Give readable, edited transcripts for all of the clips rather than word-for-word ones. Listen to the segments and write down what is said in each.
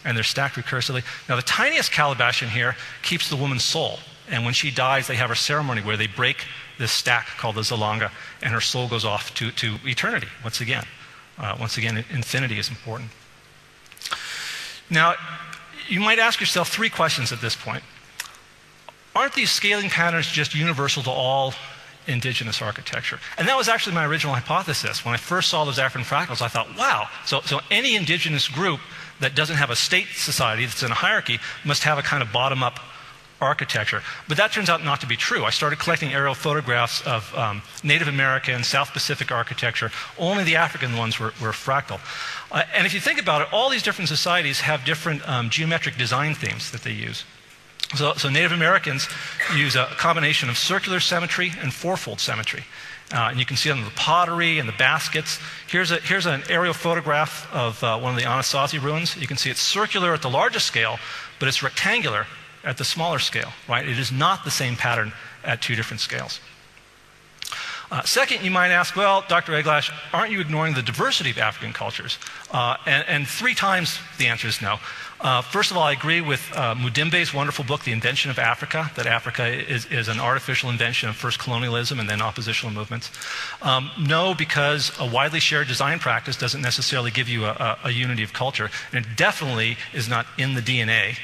and they're stacked recursively. Now, the tiniest calabash in here keeps the woman's soul. And when she dies, they have a ceremony where they break this stack called the Zalanga, and her soul goes off to eternity once again. Infinity is important. Now, you might ask yourself 3 questions at this point. Aren't these scaling patterns just universal to all indigenous architecture? And that was actually my original hypothesis. When I first saw those African fractals, I thought, wow, so any indigenous group that doesn't have a state society that's in a hierarchy must have a kind of bottom-up architecture. But that turns out not to be true. I started collecting aerial photographs of Native American, South Pacific architecture. Only the African ones were fractal. And if you think about it, all these different societies have different geometric design themes that they use. So Native Americans use a combination of circular symmetry and fourfold symmetry. And you can see it on the pottery and the baskets. Here's an aerial photograph of one of the Anasazi ruins. You can see it's circular at the largest scale, but it's rectangular at the smaller scale, right? It is not the same pattern at 2 different scales. Second, you might ask, well, Dr. Eglash, aren't you ignoring the diversity of African cultures? And 3 times the answer is no. First of all, I agree with Mudimbe's wonderful book, The Invention of Africa, that Africa is an artificial invention of first colonialism and then oppositional movements. No, because a widely shared design practice doesn't necessarily give you a unity of culture, and it definitely is not in the DNA.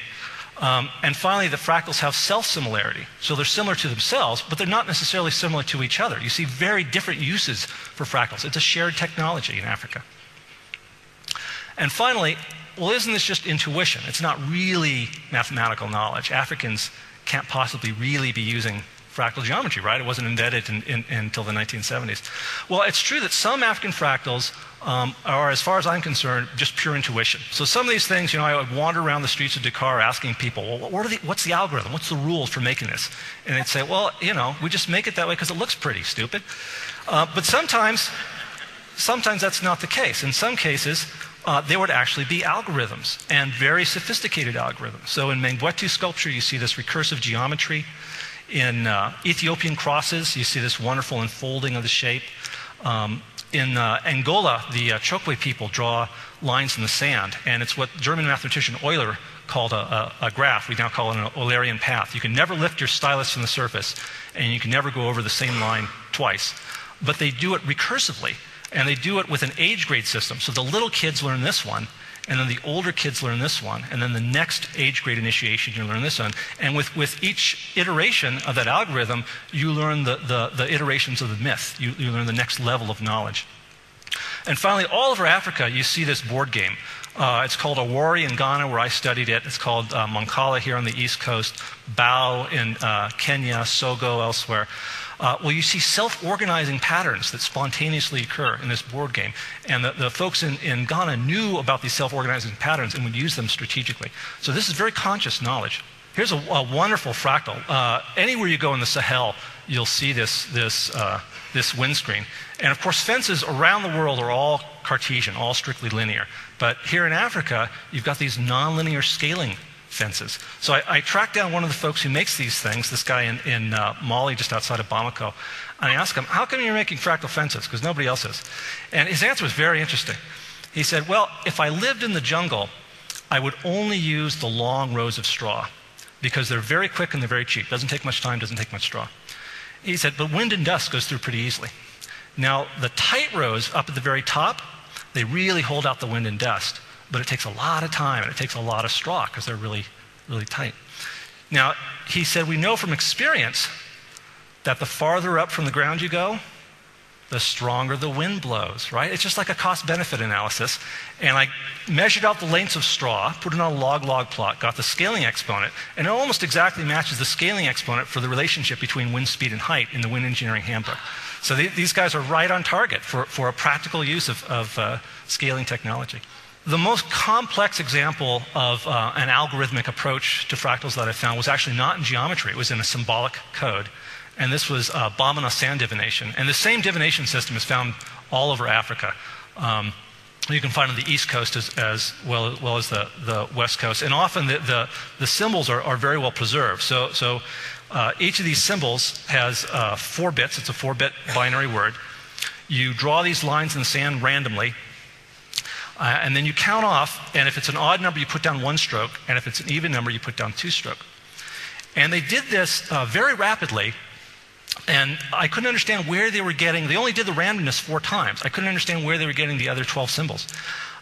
And finally, the fractals have self-similarity. So they're similar to themselves, but they're not necessarily similar to each other. You see very different uses for fractals. It's a shared technology in Africa. And finally, well, isn't this just intuition? It's not really mathematical knowledge. Africans can't possibly really be using fractal geometry, right? It wasn't invented until the 1970s. Well, it's true that some African fractals are, as far as I'm concerned, just pure intuition. So some of these things, I would wander around the streets of Dakar asking people, well, what's the algorithm? What's the rules for making this? And they'd say, well, we just make it that way because it looks pretty, stupid. But sometimes that's not the case. In some cases, there would actually be algorithms, and very sophisticated algorithms. So in Mangwetu sculpture, you see this recursive geometry. In Ethiopian crosses, you see this wonderful unfolding of the shape. In Angola, the Chokwe people draw lines in the sand, and it's what German mathematician Euler called a graph. We now call it an Eulerian path. You can never lift your stylus from the surface, and you can never go over the same line twice. But they do it recursively, and they do it with an age grade system. So the little kids learn this one, and then the older kids learn this one, and then the next age grade initiation, you learn this one. And with each iteration of that algorithm, you learn the iterations of the myth. You learn the next level of knowledge. And finally, all over Africa, you see this board game. It's called Awari in Ghana, where I studied it. It's called Mancala here on the East Coast, Bao in Kenya, Sogo elsewhere. Well, you see self-organizing patterns that spontaneously occur in this board game. And the folks in Ghana knew about these self-organizing patterns and would use them strategically. So this is very conscious knowledge. Here's a wonderful fractal. Anywhere you go in the Sahel, you'll see this windscreen. And of course, fences around the world are all Cartesian, all strictly linear. But here in Africa, you've got these nonlinear scaling fences. So I tracked down one of the folks who makes these things, this guy in Mali, just outside of Bamako. And I asked him, how come you're making fractal fences? Because nobody else is. And his answer was very interesting. He said, well, if I lived in the jungle, I would only use the long rows of straw because they're very quick and they're very cheap. Doesn't take much time, doesn't take much straw. He said, but wind and dust goes through pretty easily. Now, the tight rows up at the very top, they really hold out the wind and dust. But it takes a lot of time and it takes a lot of straw because they're really, really tight. Now, he said, we know from experience that the farther up from the ground you go, the stronger the wind blows, right? It's just like a cost-benefit analysis. And I measured out the lengths of straw, put it on a log-log plot, got the scaling exponent, and it almost exactly matches the scaling exponent for the relationship between wind speed and height in the Wind Engineering Handbook. So these guys are right on target for a practical use of scaling technology. The most complex example of an algorithmic approach to fractals that I found was actually not in geometry. It was in a symbolic code. And this was Bamana sand divination. And the same divination system is found all over Africa. You can find it on the East Coast as well as the West Coast. And often the symbols are very well preserved. So each of these symbols has 4 bits. It's a 4-bit binary word. You draw these lines in the sand randomly. And then you count off, and if it's an odd number, you put down 1 stroke, and if it's an even number, you put down 2 stroke. And they did this very rapidly, and I couldn't understand where they were getting, they only did the randomness 4 times. I couldn't understand where they were getting the other 12 symbols.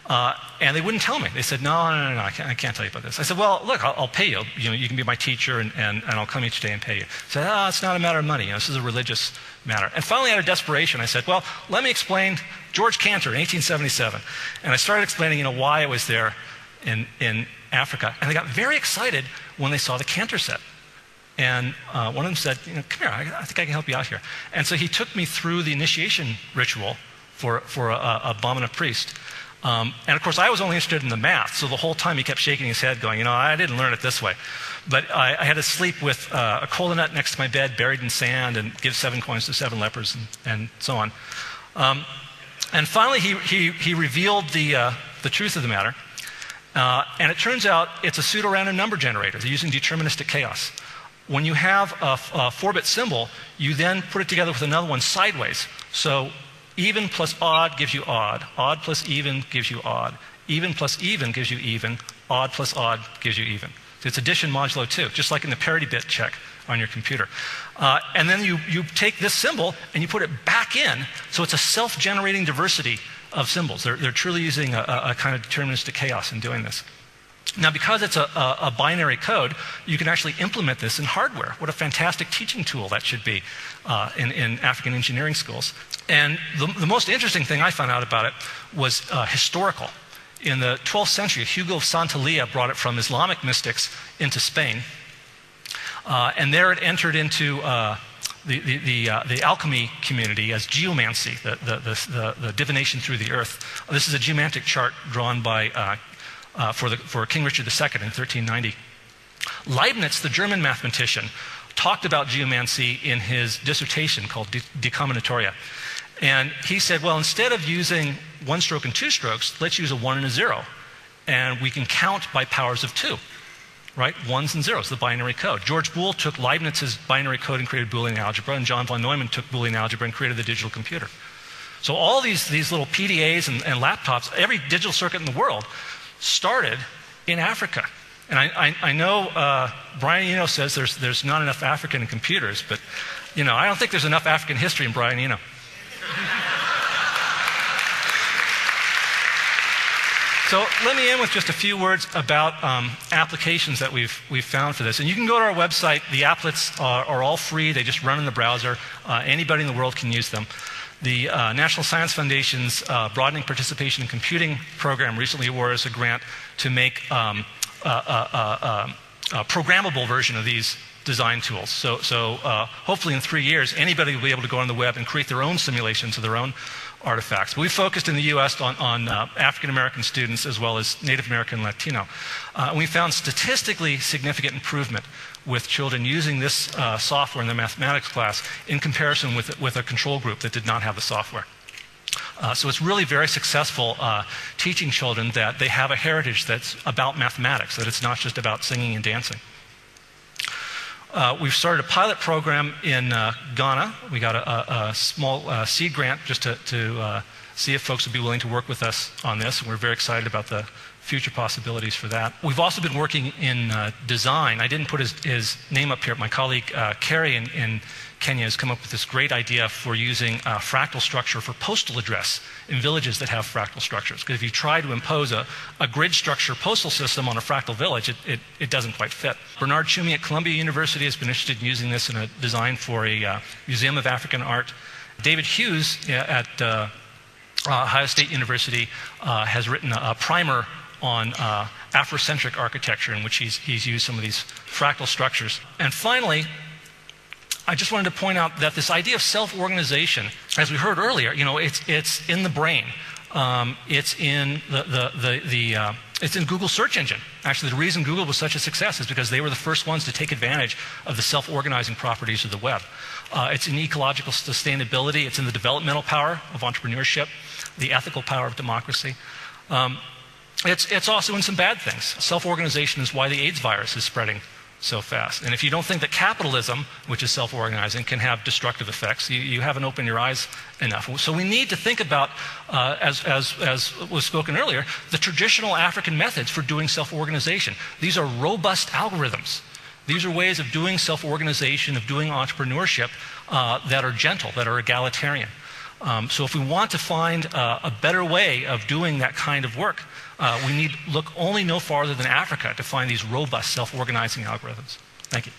And they wouldn't tell me. They said, no, I can't tell you about this. I said, well, look, I'll pay you. You can be my teacher, and I'll come each day and pay you. I said, it's not a matter of money. This is a religious matter. And finally, out of desperation, I said, well, let me explain George Cantor in 1877. And I started explaining, why I was there in Africa. And they got very excited when they saw the Cantor set. And one of them said, come here, I think I can help you out here. And so he took me through the initiation ritual for a Bamana priest. And of course, I was only interested in the math, so the whole time he kept shaking his head going, I didn't learn it this way. But I had to sleep with a kola nut next to my bed, buried in sand, and give 7 coins to 7 lepers, and so on. And finally, he revealed the truth of the matter. And it turns out it's a pseudo-random number generator. They're using deterministic chaos. When you have a 4-bit symbol, you then put it together with another one sideways. So even plus odd gives you odd. Odd plus even gives you odd. Even plus even gives you even. Odd plus odd gives you even. So it's addition modulo 2, just like in the parity bit check on your computer. And then you take this symbol and you put it back in, so it's a self-generating diversity of symbols. They're truly using a kind of deterministic chaos in doing this. Now, because it's a binary code, you can actually implement this in hardware. What a fantastic teaching tool that should be in African engineering schools. And the most interesting thing I found out about it was historical. In the 12th century, Hugo of Santillana brought it from Islamic mystics into Spain. And there it entered into the alchemy community as geomancy, the divination through the earth. This is a geomantic chart drawn by for King Richard II in 1390. Leibniz, the German mathematician, talked about geomancy in his dissertation called De Combinatoria. And he said, well, instead of using 1 stroke and 2 strokes, let's use a 1 and a 0. And we can count by powers of 2, right? 1s and 0s, the binary code. George Boole took Leibniz's binary code and created Boolean algebra, and John von Neumann took Boolean algebra and created the digital computer. So all these little PDAs and laptops, every digital circuit in the world started in Africa. And I know Brian Eno says there's not enough African in computers, but I don't think there's enough African history in Brian Eno. So let me end with just a few words about applications that we've found for this. And you can go to our website. The applets are all free. They just run in the browser. Anybody in the world can use them. The National Science Foundation's Broadening Participation in Computing program recently awarded us a grant to make a programmable version of these design tools. So hopefully in 3 years, anybody will be able to go on the web and create their own simulations of their own artifacts. We focused in the US on African American students as well as Native American and Latino. We found statistically significant improvement with children using this software in their mathematics class in comparison with a control group that did not have the software. So it's really very successful teaching children that they have a heritage that's about mathematics, that it's not just about singing and dancing. We've started a pilot program in Ghana. We got a small seed grant just to see if folks would be willing to work with us on this. And we're very excited about the future possibilities for that. We've also been working in design. I didn't put his name up here. My colleague Kerry in Kenya has come up with this great idea for using fractal structure for postal address in villages that have fractal structures. Because if you try to impose a grid structure postal system on a fractal village, it doesn't quite fit. Bernard Tschumi at Columbia University has been interested in using this in a design for a Museum of African Art. David Hughes at Ohio State University has written a primer on Afrocentric architecture in which he's used some of these fractal structures. And finally, I just wanted to point out that this idea of self-organization, as we heard earlier, it's in the brain. It's in it's in Google's search engine. Actually, the reason Google was such a success is because they were the first ones to take advantage of the self-organizing properties of the web. It's in ecological sustainability. It's in the developmental power of entrepreneurship, the ethical power of democracy. It's also in some bad things. Self-organization is why the AIDS virus is spreading so fast. And if you don't think that capitalism, which is self-organizing, can have destructive effects, you haven't opened your eyes enough. So we need to think about, as was spoken earlier, the traditional African methods for doing self-organization. These are robust algorithms. These are ways of doing self-organization, of doing entrepreneurship that are gentle, that are egalitarian. So if we want to find a better way of doing that kind of work, we need look only no farther than Africa to find these robust self-organizing algorithms. Thank you.